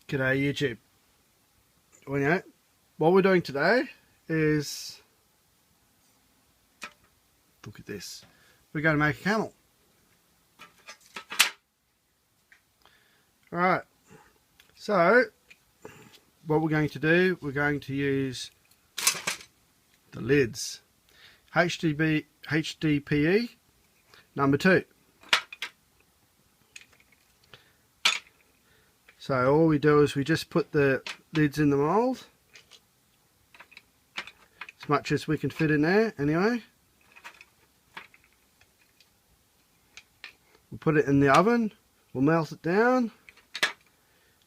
G'day YouTube. Well, you know, what we're doing today is, look at this, we're going to make a camel. Alright, so what we're going to do, we're going to use the lids. HDPE number 2. So all we do is we just put the lids in the mould, as much as we can fit in there anyway. We'll put it in the oven, we'll melt it down,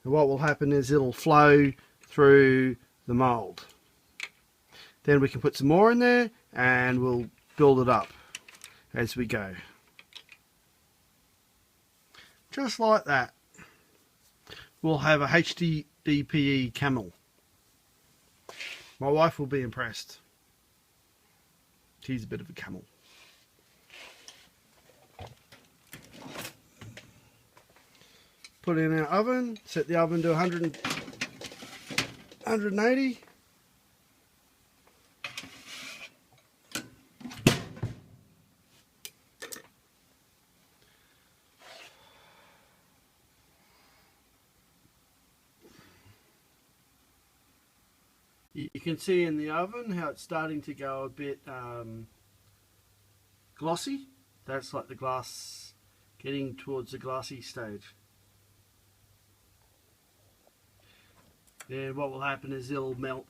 and what will happen is it'll flow through the mould. Then we can put some more in there and we'll build it up as we go. Just like that. We'll have a HDPE camel. My wife will be impressed. She's a bit of a camel. Put it in our oven, set the oven to 180. You can see in the oven how it's starting to go a bit glossy. That's like the glass getting towards the glassy stage. Then what will happen is it'll melt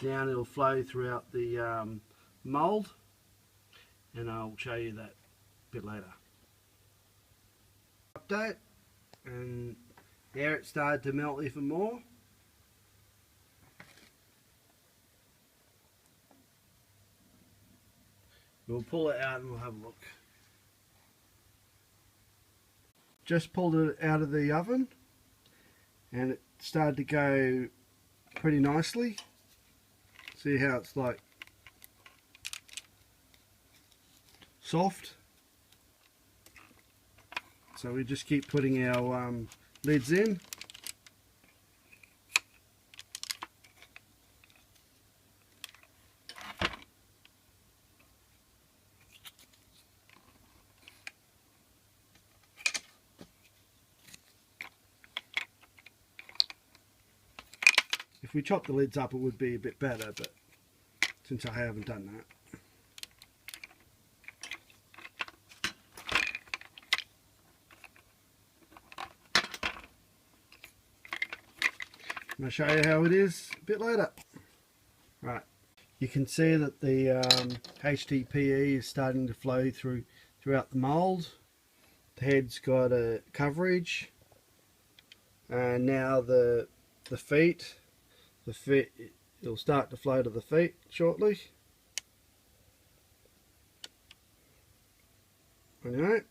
down, it'll flow throughout the mould, and I'll show you that a bit later. Update, and there it started to melt even more. We'll pull it out and we'll have a look. Just pulled it out of the oven and it started to go pretty nicely. See how it's like soft. So we just keep putting our lids in. If we chop the lids up it would be a bit better, but since I haven't done that. I'm going to show you how it is a bit later. Right, you can see that the HDPE is starting to flow throughout the mould. The head's got a coverage, and now the feet. It'll start to flow to the feet shortly. Alright.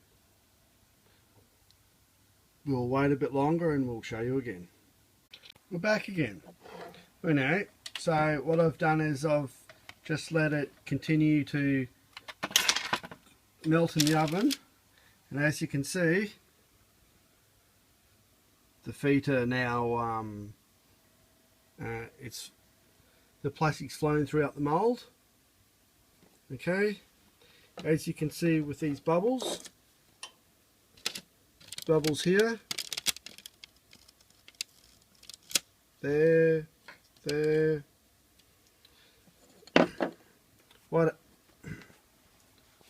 We'll wait a bit longer and we'll show you again. We're back again. Alright, so what I've done is I've just let it continue to melt in the oven, and as you can see the feet are now the plastic's flowing throughout the mould. Okay, as you can see with these bubbles here, there.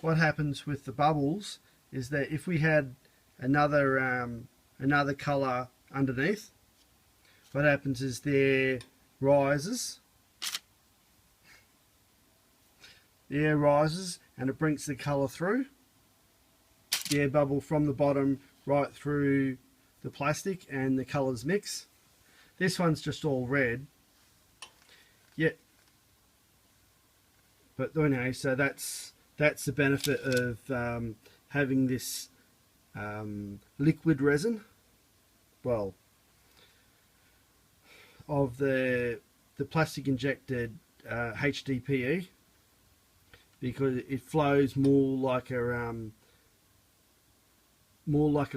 What happens with the bubbles is that if we had another colour underneath, what happens is the air rises and it brings the colour through, the air bubble from the bottom right through the plastic, and the colours mix. This one's just all red. Yeah. But anyway, so that's the benefit of having this liquid resin. Well, of the plastic injected HDPE, because it flows more like a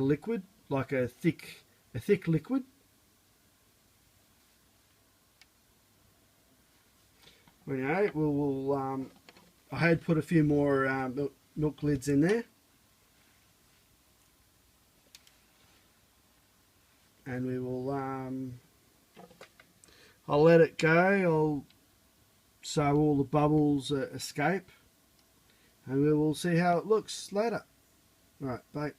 liquid, like a thick liquid, Anyway, I had put a few more milk lids in there, and we will I'll let it go so all the bubbles escape, and we will see how it looks later. Right, bye.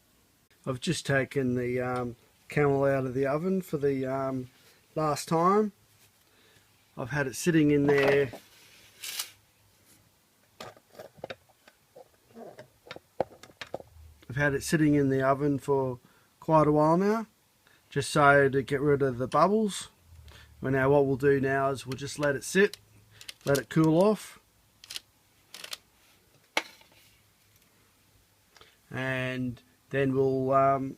I've just taken the camel out of the oven for the last time. I've had it sitting in there in the oven for quite a while now, just so to get rid of the bubbles. Well, now what we'll do now is we'll just let it sit, let it cool off, and then we'll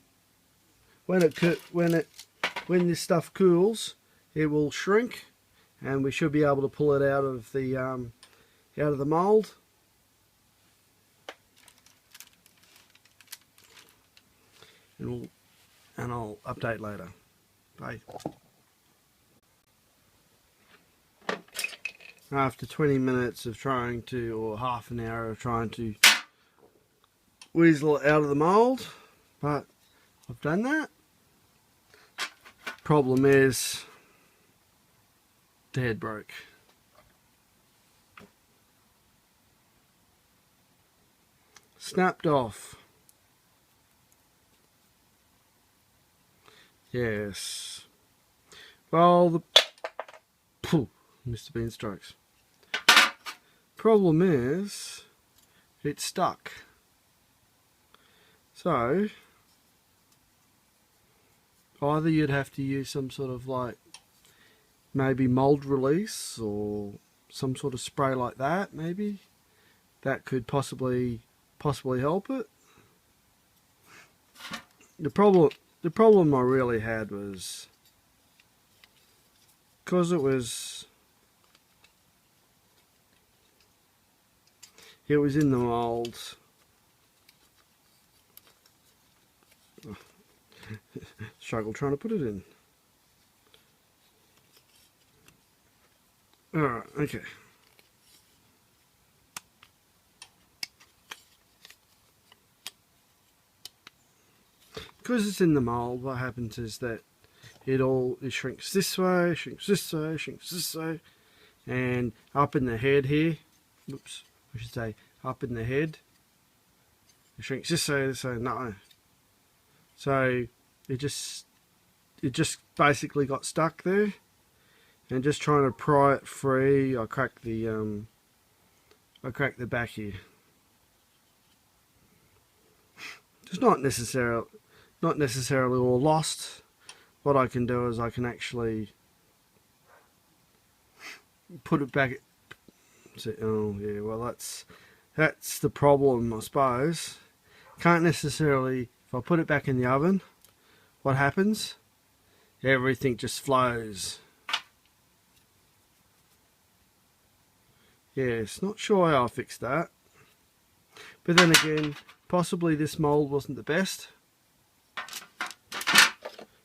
when this stuff cools, it will shrink, and we should be able to pull it out of the mould. And I'll update later. Bye. After 20 minutes of trying to, or half an hour of trying to weasel it out of the mould, but I've done that. Problem is, the head broke. Snapped off. Yes. Well, Mr. Bean strokes. Problem is, it's stuck. So, either you'd have to use some sort of like, maybe mould release or some sort of spray like that, maybe. That could possibly help it. The problem I really had was, because it was in the mould. Struggle trying to put it in. Alright, okay. Because it's in the mould, what happens is that it shrinks this way, shrinks this way, shrinks this way, and up in the head here, oops, I should say up in the head, it shrinks this way, no. So it just basically got stuck there, and just trying to pry it free, I cracked the back here. It's not necessarily all lost. What I can do is I can actually put it back. Oh yeah, well that's the problem, I suppose. Can't necessarily, if I put it back in the oven, what happens? Everything just flows. Yes, not sure how I fixed that. But then again, possibly this mould wasn't the best.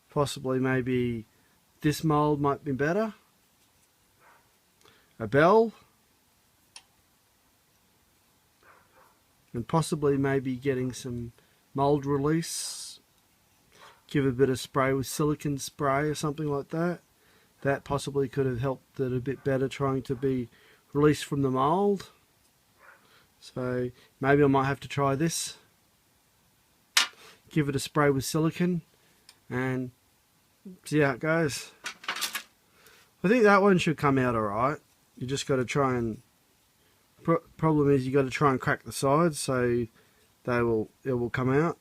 Possibly maybe this mould might be better. A bell. And possibly maybe getting some mould release. Give a bit of spray with silicone spray or something like that. That possibly could have helped it a bit better trying to be released from the mould. So maybe I might have to try this. Give it a spray with silicone and see how it goes. I think that one should come out alright. You just got to try and... problem is you got to try and crack the sides so it will come out.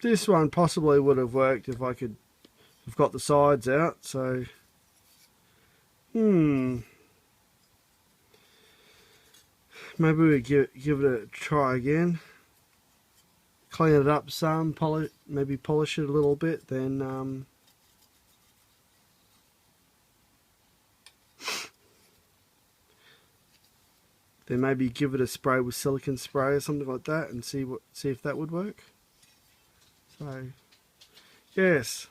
This one possibly would have worked if I could have got the sides out. So maybe we give it a try again. Clean it up some, maybe polish it a little bit, then maybe give it a spray with silicone spray or something like that, and see if that would work. So yes,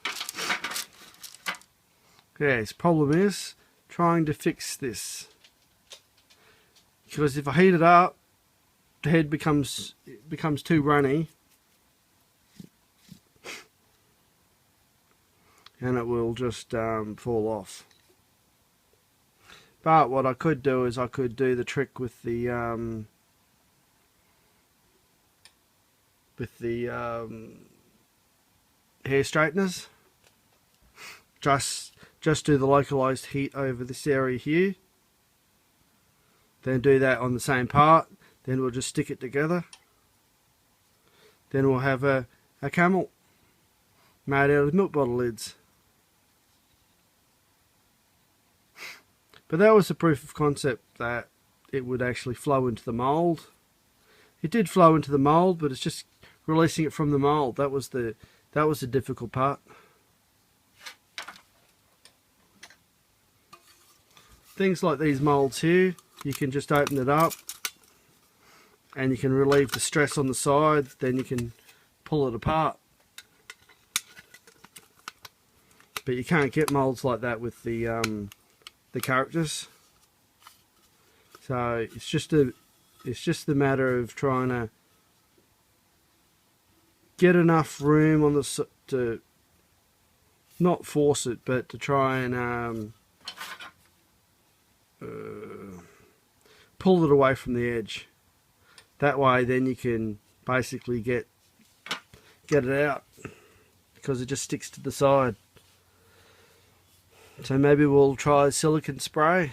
problem is trying to fix this, because if I heat it up, the head becomes too runny, and it will just fall off. But what I could do is I could do the trick with the hair straighteners. Just do the localized heat over this area here. Then do that on the same part. Then we'll just stick it together. Then we'll have a camel made out of milk bottle lids. But that was a proof of concept that it would actually flow into the mould. It did flow into the mould, but it's just releasing it from the mould. That was the difficult part. Things like these moulds here, you can just open it up and you can relieve the stress on the side, then you can pull it apart. But you can't get moulds like that with the characters. So it's just the matter of trying to get enough room on the to not force it, but to try and pull it away from the edge. That way then you can basically get it out, because it just sticks to the side. So maybe we'll try silicone spray,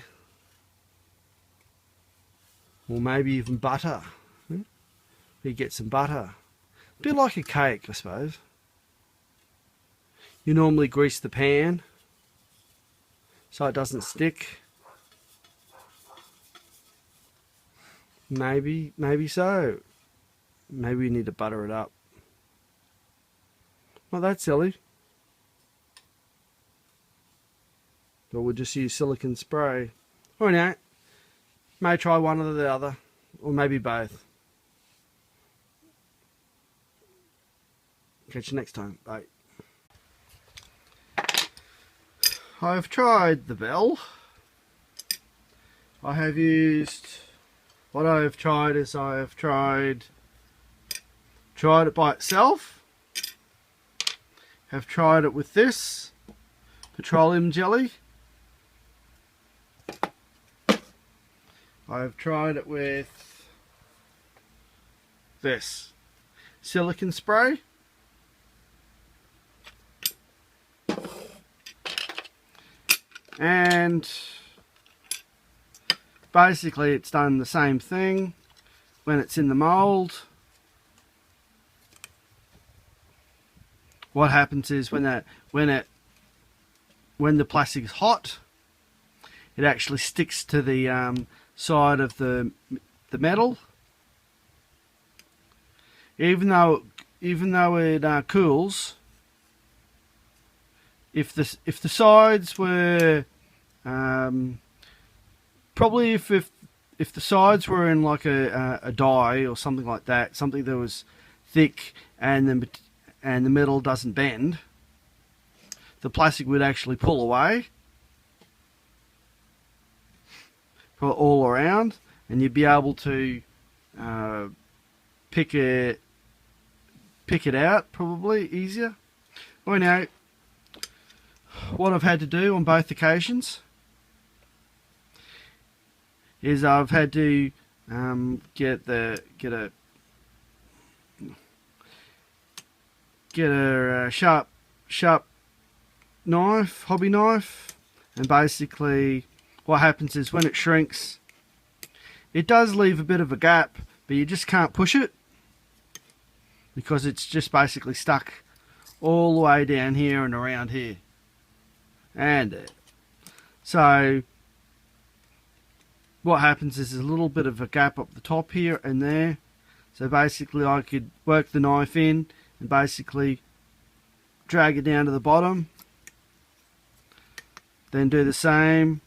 or maybe even butter. You get some butter, a bit like a cake, I suppose. You normally grease the pan so it doesn't stick. Maybe so. Maybe we need to butter it up. Not that silly. But we'll just use silicone spray. Or no, may try one or the other, or maybe both. Catch you next time. Bye. I've tried the bell. I have used... What I have tried is I have tried it by itself. Have tried it with this petroleum jelly. I have tried it with this silicone spray. And basically it's done the same thing when it's in the mould. What happens is when the plastic is hot, it actually sticks to the side of the metal. Even though it cools, if the sides were probably if the sides were in like a die or something like that, something that was thick and the metal doesn't bend, the plastic would actually pull away all around, and you'd be able to pick it out probably easier. Well, now, what I've had to do on both occasions is I've had to get a sharp knife, hobby knife, and basically what happens is when it shrinks, it does leave a bit of a gap, but you just can't push it because it's just basically stuck all the way down here and around here and there. So what happens is there's a little bit of a gap up the top here and there. So basically I could work the knife in and basically drag it down to the bottom, then do the same.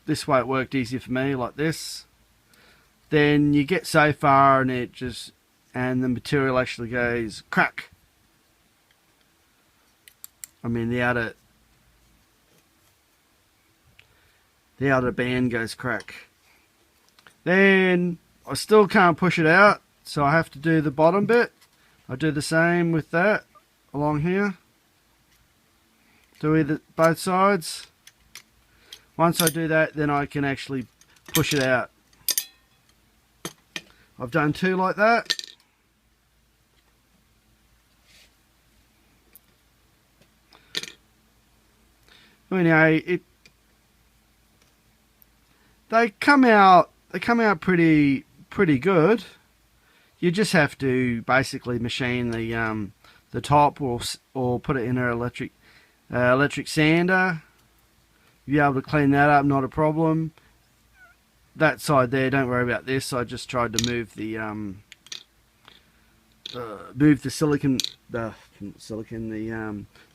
This way it worked easier for me, like this. Then you get so far and the material actually goes crack. I mean the outer the outer band goes crack. Then I still can't push it out, so I have to do the bottom bit. I do the same with that along here. Do both sides. Once I do that, then I can actually push it out. I've done 2 like that. Anyway, they come out pretty good. You just have to basically machine the top or put it in an electric sander. You'll be able to clean that up, not a problem. That side there, don't worry about this. I just tried to move the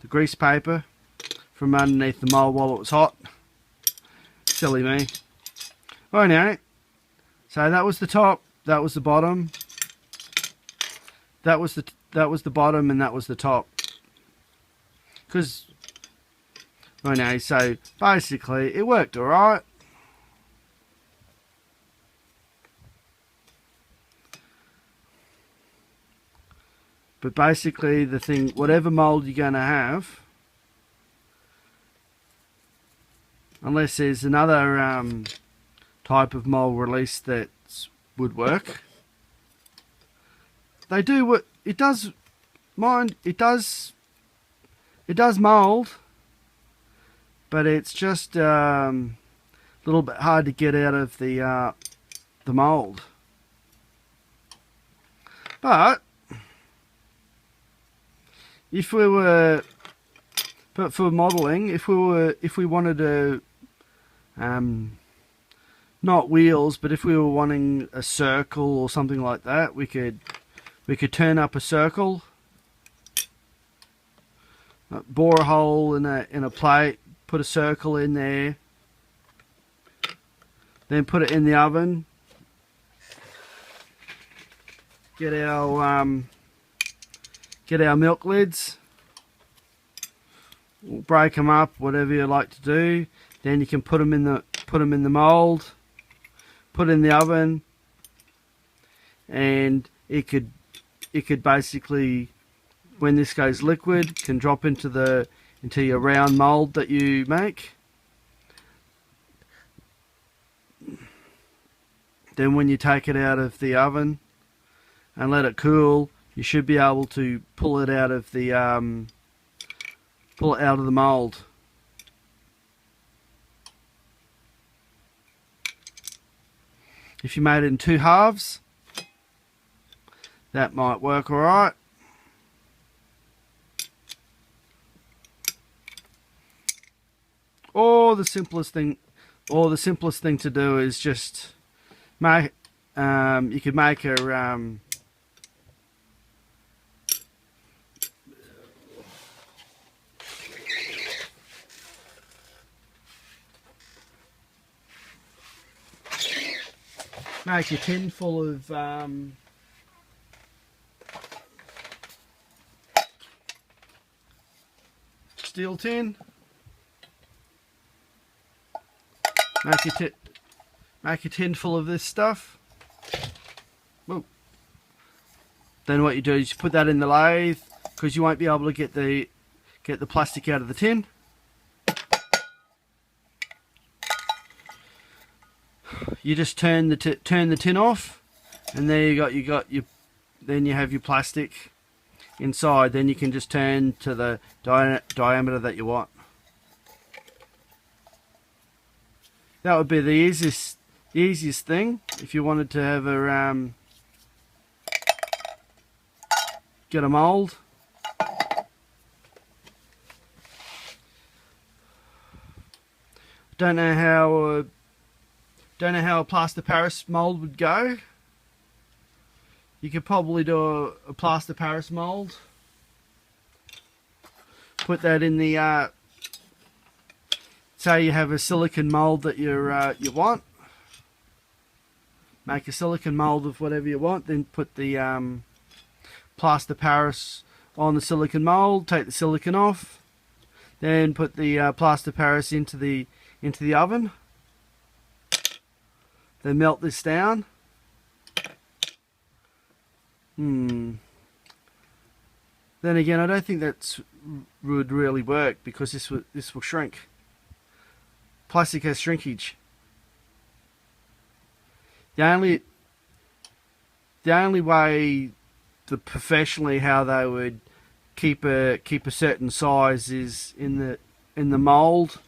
grease paper from underneath the mould while it was hot. Silly me. Well, anyway, so that was the top, that was the bottom, that was the bottom, and that was the top. Because, well, anyway, so basically it worked alright. But basically the thing, whatever mould you're going to have, unless there's another type of mould release that would work, they do what it does. Mind, it does mould, but it's just a little bit hard to get out of the mould. But if we were, but for modelling, if we wanted to, not wheels, but if we were wanting a circle or something like that, we could turn up a circle, bore a hole in a plate, put a circle in there, then put it in the oven, get our milk lids, we'll break them up, whatever you like to do. Then you can put them in the mould, put it in the oven, and it could basically, when this goes liquid, can drop into your round mould that you make. Then when you take it out of the oven and let it cool, you should be able to pull it out of the mould. If you made it in 2 halves, that might work alright. Or the simplest thing to do is just make. You could make a make your tin full of steel tin. Make your tin full of this stuff. Whoa. Then what you do is you put that in the lathe, because you won't be able to get the plastic out of the tin. You just turn the tin off, and there then you have your plastic inside. Then you can just turn to the diameter that you want. That would be the easiest thing if you wanted to have a get a mould. Don't know how a plaster Paris mould would go. You could probably do a plaster Paris mould. Put that in the say you have a silicon mould that you want. Make a silicon mould of whatever you want, then put the plaster Paris on the silicon mould, take the silicon off, then put the plaster Paris into the oven. they melt this down. Then again, I don't think that would really work, because this will shrink. Plastic has shrinkage. The only way, professionally, how they would keep a certain size is in the mould.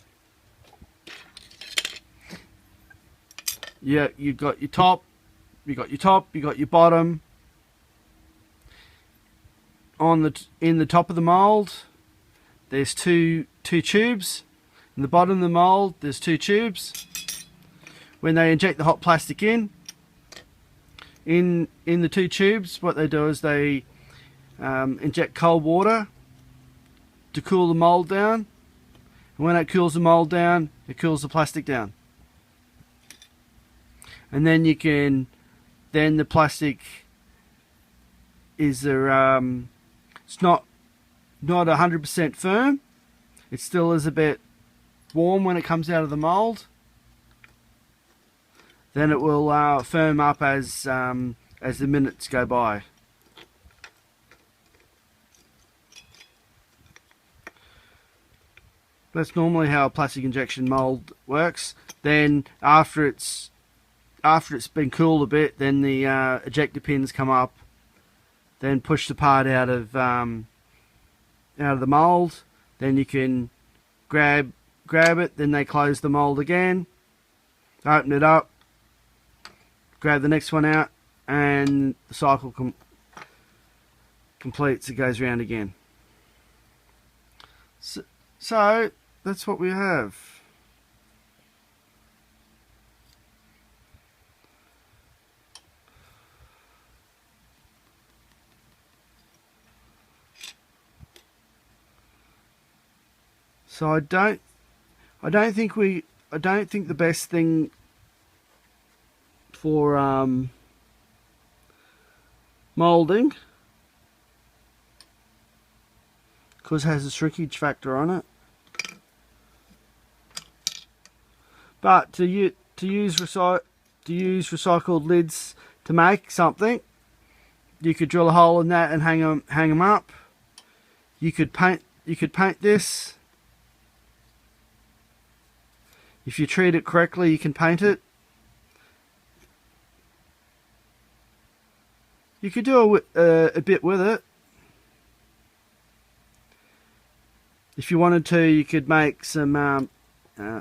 Yeah, you've got your top, you got your bottom. In the top of the mould, there's two tubes. In the bottom of the mould, there's two tubes. When they inject the hot plastic in the two tubes, what they do is they inject cold water to cool the mould down. And when it cools the mould down, it cools the plastic down. And then the plastic is it's not 100% firm. It still is a bit warm when it comes out of the mould. Then it will firm up as the minutes go by. That's normally how a plastic injection mould works. Then after it's been cooled a bit, then the ejector pins come up. Then push the part out of the mould. Then you can grab it. Then they close the mould again. Open it up. Grab the next one out, and the cycle completes. It goes round again. So that's what we have. So I don't think the best thing for moulding, because it has a shrinkage factor on it. But to use recycled lids to make something, you could drill a hole in that and hang them up. You could paint this. If you treat it correctly, you can paint it. You could do a bit with it. If you wanted to, you could make some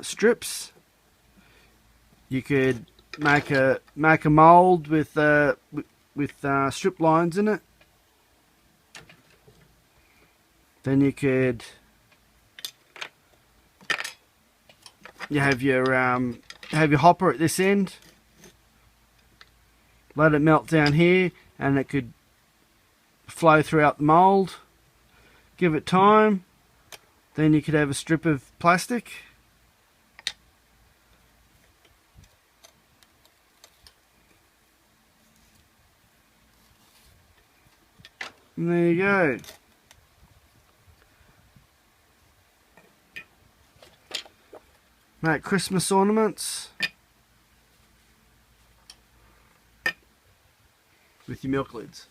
strips. You could make a mould with strip lines in it. Then you could have your hopper at this end. Let it melt down here, and it could flow throughout the mould. Give it time. Then you could have a strip of plastic. And there you go. Make Christmas ornaments with your milk lids.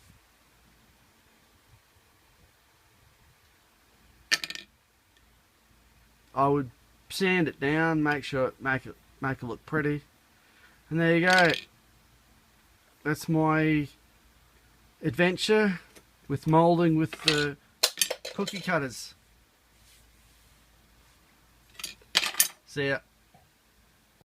I would sand it down, make it look pretty, and there you go. That's my adventure with moulding with the cookie cutters. See ya.